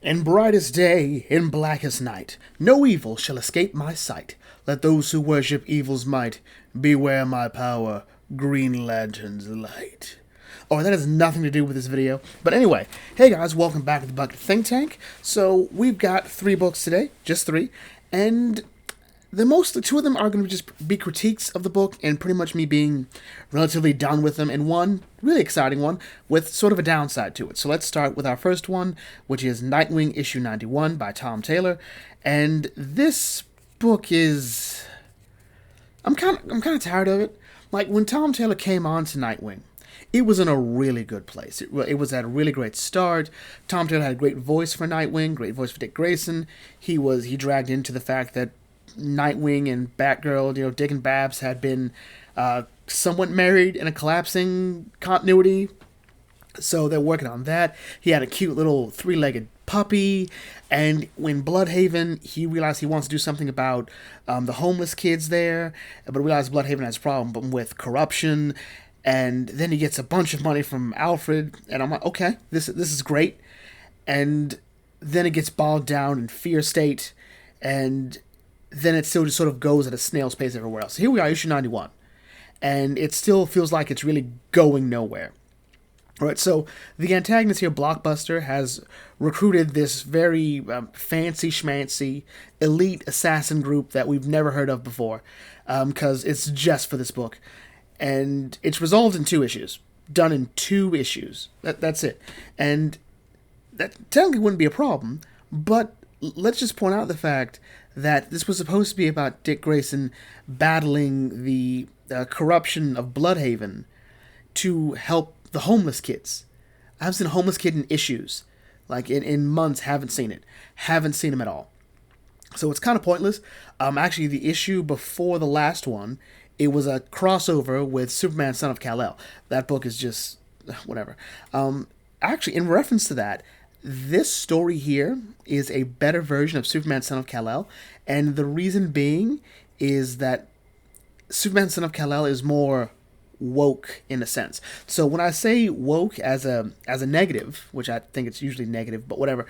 In brightest day, in blackest night, no evil shall escape my sight. Let those who worship evil's might beware my power, Green Lantern's light. Oh, that has nothing to do with this video. But anyway, hey guys, welcome back to the Bucket Think Tank. So we've got 3 books today, just 3, and two of them are going to just be critiques of the book and pretty much me being relatively done with them, and one really exciting one with sort of a downside to it. So let's start with our first one, which is Nightwing issue 91 by Tom Taylor. And this book is I'm kind of tired of it. Like when Tom Taylor came on to Nightwing, it was in a really good place. It was at a really great start. Tom Taylor had a great voice for Nightwing, great voice for Dick Grayson. He dragged into the fact that Nightwing and Batgirl, Dick and Babs had been somewhat married in a collapsing continuity. So they're working on that. He had a cute little 3-legged puppy. And when Bloodhaven, he realized he wants to do something about the homeless kids there. But realized Bloodhaven has a problem with corruption. And then he gets a bunch of money from Alfred. And I'm like, okay, this is great. And then it gets bogged down in Fear State. And then it still just sort of goes at a snail's pace everywhere else. Here we are, issue 91. And it still feels like it's really going nowhere. All right, so the antagonist here, Blockbuster, has recruited this very fancy schmancy elite assassin group that we've never heard of before, because it's just for this book. And it's resolved in 2 issues, done in 2 issues. That's it. And that technically wouldn't be a problem, but let's just point out the fact that this was supposed to be about Dick Grayson battling the corruption of Bloodhaven to help the homeless kids. I haven't seen a homeless kid in issues. Like in months, haven't seen it. Haven't seen him at all. So it's kind of pointless. Actually, the issue before the last one, it was a crossover with Superman, Son of Kal-El. That book is just whatever. Actually, in reference to that, this story here is a better version of Superman, Son of Kal-El, and the reason being is that Superman, Son of Kal-El is more woke in a sense. So when I say woke as a negative, which I think it's usually negative, but whatever,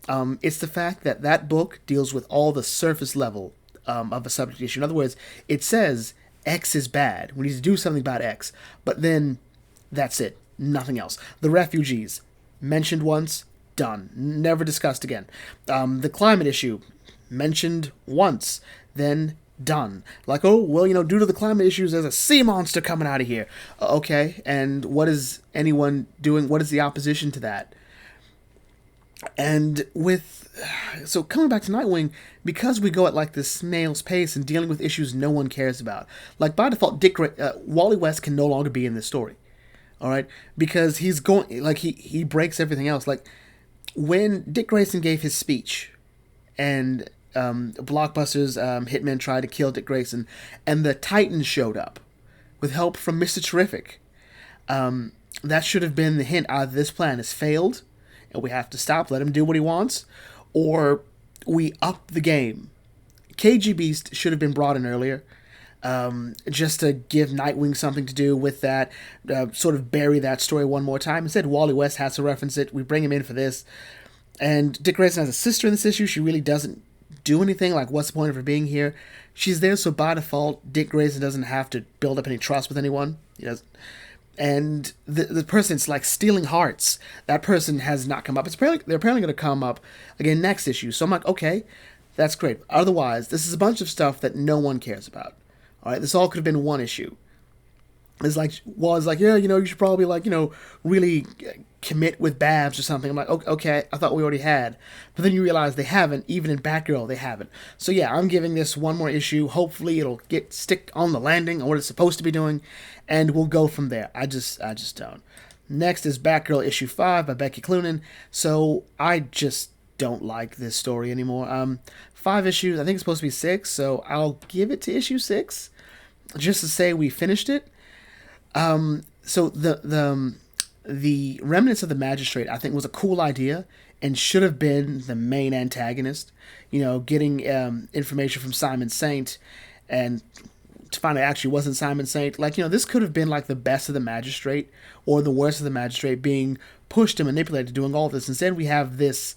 it's the fact that that book deals with all the surface level of a subject issue. In other words, it says X is bad. We need to do something about X, but then that's it. Nothing else. The refugees, mentioned once, done. Never discussed again. The climate issue, mentioned once, then done. Like, oh, well, due to the climate issues, there's a sea monster coming out of here. Okay, and what is anyone doing? What is the opposition to that? And so coming back to Nightwing, because we go at like this snail's pace and dealing with issues no one cares about, like by default, Wally West can no longer be in this story. All right, because he's going, like he breaks everything else. Like when Dick Grayson gave his speech, and Blockbuster's hitmen tried to kill Dick Grayson, and the Titans showed up with help from Mr. Terrific. That should have been the hint. Either this plan has failed, and we have to stop, let him do what he wants, or we up the game. KG Beast should have been brought in earlier, just to give Nightwing something to do with that, sort of bury that story one more time. Instead, Wally West has to reference it. We bring him in for this. And Dick Grayson has a sister in this issue. She really doesn't do anything. Like, what's the point of her being here? She's there so by default, Dick Grayson doesn't have to build up any trust with anyone. He doesn't. And the person's like stealing hearts. That person has not come up. They're apparently going to come up again next issue. So I'm like, okay, that's great. Otherwise, this is a bunch of stuff that no one cares about. All right, this all could have been one issue. It's like, yeah, you should probably really commit with Babs or something. I'm like, okay, I thought we already had. But then you realize they haven't. Even in Batgirl, they haven't. So yeah, I'm giving this one more issue. Hopefully it'll stick on the landing on what it's supposed to be doing, and we'll go from there. I just don't. Next is Batgirl issue 5 by Becky Cloonan. So I just don't like this story anymore. 5 issues, I think it's supposed to be 6, so I'll give it to issue 6, just to say we finished it. So the Remnants of the Magistrate, I think, was a cool idea and should have been the main antagonist. Getting information from Simon Saint, and to find out it actually wasn't Simon Saint. This could have been like the best of the Magistrate or the worst of the Magistrate being pushed and manipulated, doing all this. Instead, we have this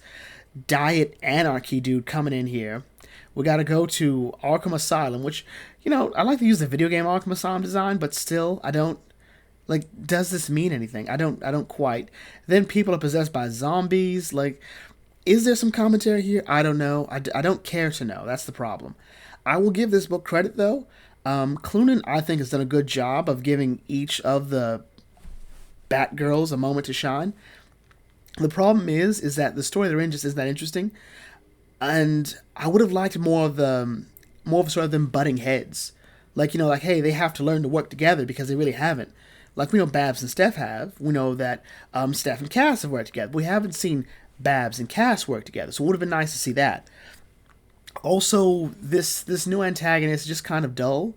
Diet Anarchy dude coming in here. We got to go to Arkham Asylum, which, you know, I like to use the video game Arkham Asylum design, but still, I don't like. Does this mean anything? I don't quite. Then people are possessed by zombies. Like, is there some commentary here? I don't know. I don't care to know. That's the problem. I will give this book credit though. Clunan, I think, has done a good job of giving each of the Batgirls a moment to shine. The problem is that the story they're in just isn't that interesting, and I would have liked more of sort of them butting heads, like, you know, like, hey, they have to learn to work together because they really haven't. Like, we know Babs and Steph have. We know that Steph and Cass have worked together. We haven't seen Babs and Cass work together, so it would have been nice to see that. Also, this new antagonist is just kind of dull.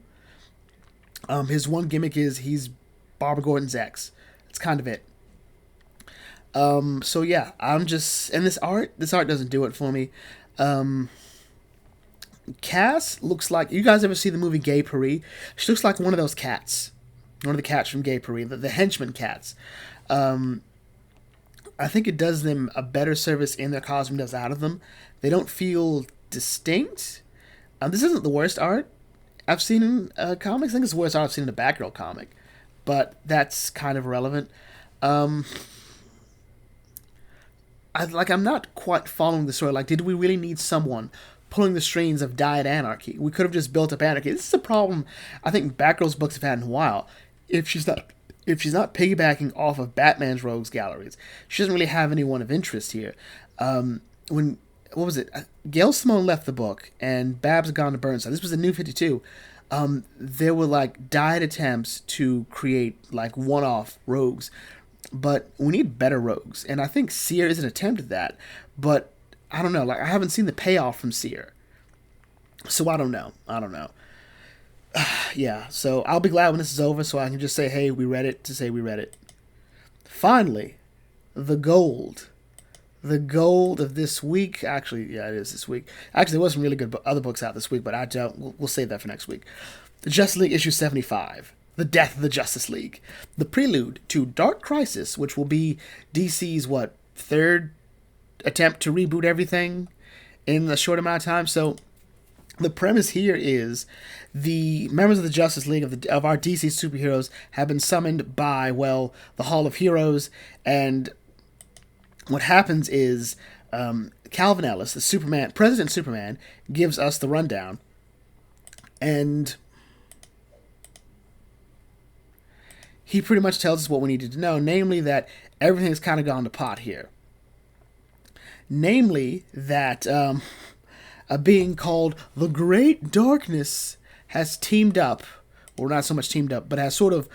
His one gimmick is he's Barbara Gordon's ex. That's kind of it. So yeah, I'm just, and this art doesn't do it for me. Cass looks like, you guys ever see the movie Gay Paris? She looks like one of those cats. One of the cats from Gay Paris, the henchman cats. I think it does them a better service in their costume than it does out of them. They don't feel distinct. This isn't the worst art I've seen in comics. I think it's the worst art I've seen in a Batgirl comic. But that's kind of irrelevant. I'm not quite following the story. Like, did we really need someone pulling the strings of Diet Anarchy? We could have just built up Anarchy. This is a problem I think Batgirl's books have had in a while. If she's not piggybacking off of Batman's rogues galleries, she doesn't really have anyone of interest here. What was it? Gail Simone left the book, and Babs had gone to Burnside. This was the New 52. There were like diet attempts to create like one-off rogues, but we need better rogues, and I think Seer is an attempt at that. But I don't know. Like, I haven't seen the payoff from Seer, so I don't know. Yeah, so I'll be glad when this is over, so I can just say, "Hey, we read it." To say we read it. Finally, the gold of this week. Actually, yeah, it is this week. Actually, there was some really good other books out this week, but I don't. We'll save that for next week. The Justice League issue 75. The Death of the Justice League. The prelude to Dark Crisis, which will be DC's, third attempt to reboot everything in a short amount of time. So the premise here is the members of the Justice League of our DC superheroes have been summoned by, the Hall of Heroes, and what happens is Calvin Ellis, the Superman, President Superman, gives us the rundown, and he pretty much tells us what we needed to know, namely that everything's kind of gone to pot here. Namely that a being called the Great Darkness has teamed up, or not so much teamed up, but has sort of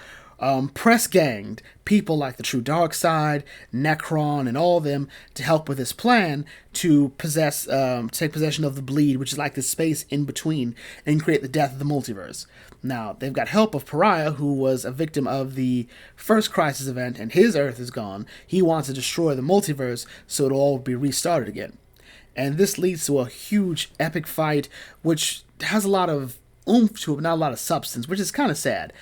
press-ganged people like the True Darkseid, Necron, and all of them to help with this plan to take possession of the Bleed, which is like this space in between, and create the death of the multiverse. Now, they've got help of Pariah, who was a victim of the first Crisis event, and his Earth is gone. He wants to destroy the multiverse so it'll all be restarted again. And this leads to a huge, epic fight, which has a lot of oomph to it, but not a lot of substance, which is kind of sad.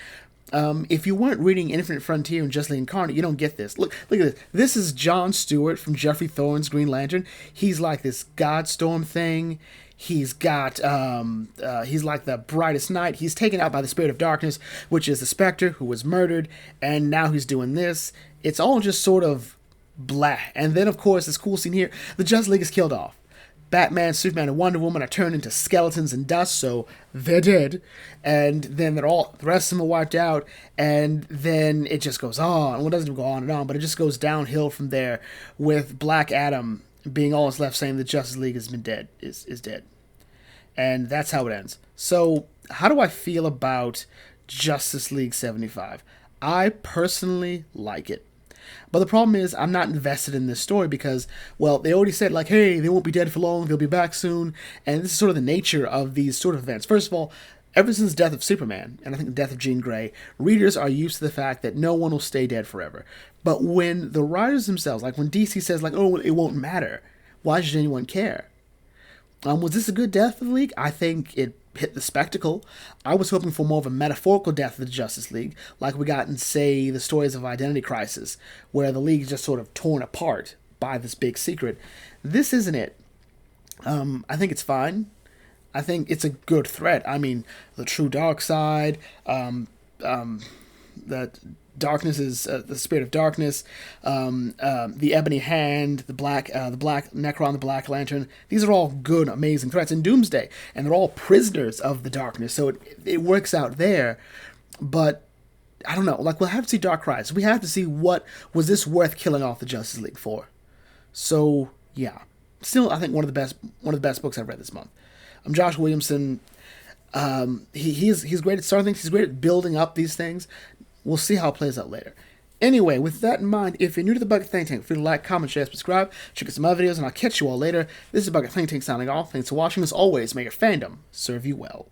If you weren't reading Infinite Frontier and Justice League Incarnate, you don't get this. Look at this. This is John Stewart from Geoffrey Thorne's Green Lantern. He's like this Godstorm thing. He's got, he's like the brightest night. He's taken out by the Spirit of Darkness, which is the Spectre, who was murdered, and now he's doing this. It's all just sort of blah. And then, of course, this cool scene here, the Justice League is killed off. Batman, Superman, and Wonder Woman are turned into skeletons and dust, so they're dead. And then the rest of them are wiped out, and then it just goes on. Well, it doesn't go on and on, but it just goes downhill from there, with Black Adam being all that's left, saying the Justice League has been dead, is dead. And that's how it ends. So, how do I feel about Justice League 75? I personally like it. But the problem is, I'm not invested in this story because, they already said, hey, they won't be dead for long, they'll be back soon. And this is sort of the nature of these sort of events. First of all, ever since the death of Superman, and I think the death of Jean Grey, readers are used to the fact that no one will stay dead forever. But when the writers themselves, when DC says, it won't matter, why should anyone care? Was this a good death of the League? I think it hit the spectacle. I was hoping for more of a metaphorical death of the Justice League, like we got in, say, the stories of Identity Crisis, where the League is just sort of torn apart buy this big secret. This isn't it. I think it's fine. I think it's a good threat. I mean, the true dark side, that darkness is the spirit of darkness, the ebony hand, the black Necron, the Black Lantern. These are all good, amazing threats. And Doomsday, and they're all prisoners of the darkness. So it works out there, but I don't know. Like, we'll have to see Dark Rise. We have to see what was this worth killing off the Justice League for. So yeah, still I think one of the best books I've read this month. I'm Joshua Williamson. He's great at starting things. He's great at building up these things. We'll see how it plays out later. Anyway, with that in mind, if you're new to the Bucket Think Tank, feel free to like, comment, share, subscribe. Check out some other videos, and I'll catch you all later. This is Bucket Think Tank signing off. Thanks for watching. As always, may your fandom serve you well.